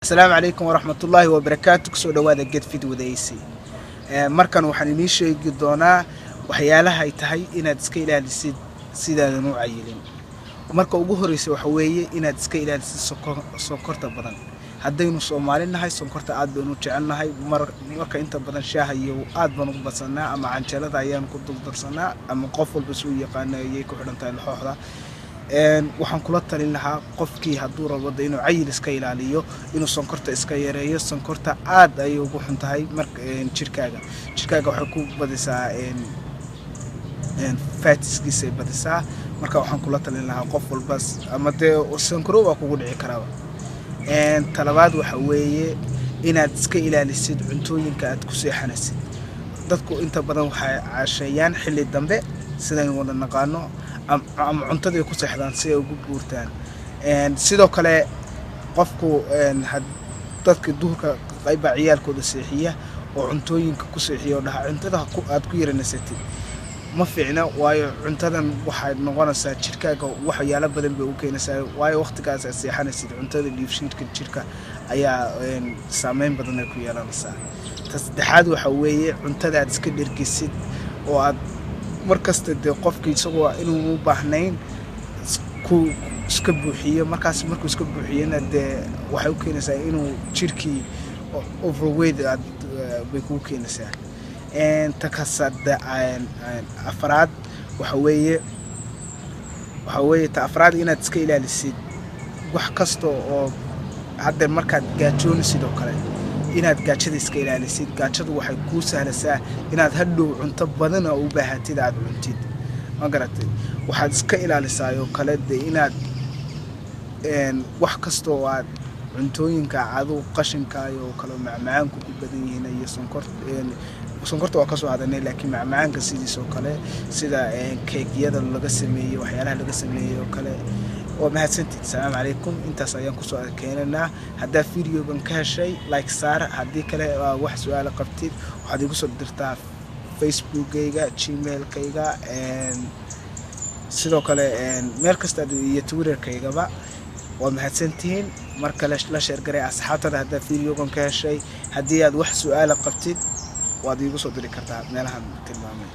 السلام عليكم ورحمة الله وبركاته. كسو دوادا جد فيديو دايسي markan waxaan inii sheegi doonaa waxyaalaha ay tahay inaad iska ilaalisid sidaada noo cayilin. Marka ugu horeysa waxa weeye inaad iska ilaalisid sonkorta badan. Haddaynu Soomaali nahay sonkorta aad baynu u jecelnahay, marka inta badan shaaha iyo aad baan ugu badsanaa ama canjeelada ayaan ku duldarsanaa ama qof walba suu yaqaanayay ku xidhan tahay laxooxda. waxaan kula talin lahaa qofkii hadduu rabo inuu cayil iska ilaaliyo inuu sonkorta iska yareeyo. sonkorta aad ay ugu xun tahay marka jirkaaga waxay ku badisaa fatiskiisa badisaa. marka waxaan kula talin lahaa qof walba ama sonkoro waa kugu dhici karaa. talabaad waxa weeye inaad iska ilaalisid cuntooyinka aad ku seexanaysid. dadku inta badan waxay caasheeyaan xilli dambe sidaan wada naqaano ama cuntada ku seexdaan si ay ugu guurtaan. sidoo kale qofku dadka duurka qayba ciyaalkooda seexiya oo cuntooyinka ku seexiyo dhaha cuntada aad ku yaranasatid ma fiicna, waayo cuntadan waxay noqonaysaa jirkaaga waxyaalo badan bay u keenaysaa. waayo waqtigaas aad seexanaysid cuntada dheefshiidka jirka ayaa saameyn badan ay ku yeelanaysaa. saddexaad waxa weeye cuntada aad iska dhergisid oo aad markasta qofkii isagoo inuu u baahnayn ku iska buuxiyo. markaas markuu iska buuxiyana waxay u keenaysaa inuu jirkii overweight bay ku keenaysaa. afraad waxa weeye afraad inaad iska ilaalisid wax kasta oo hadda markaad gaajoon sidoo kale inaad gaajada iska ilaalisid. gaajadu waxay ku sahlaysaa inaad hadhow cunto badan u baahatid aad cuntid. ma garatay waxaad iska ilaalisaa oo kale inaad wax kasta oo aad cuntooyinka caado qashinka iyo kale macmacaanku ku badan yihiin iyo sonkorta waa ka soo hadanay, laakiin macmacaanka sidiisoo kale sida keegyada laga sameeyo waxyaalaha laga sameeyo kale oo mahadsantiid. السلام عليكم. intaas ayaan ku soo keenanaa. hadda videogan ka heshay like saar, haddii kale wax su'aalo qabtid waxaad igu soo dirtaa Facebook-gayga, Gmail-kayga, sidoo kale meel kasta iyo Twitter-kaygaba. waa mahadsantihiin. marka la share garay asxaabtada hadda videogan ka heshay. haddii aad wax su'aalo qabtid waad igu soo diri kartaa meelahan tilmaamay.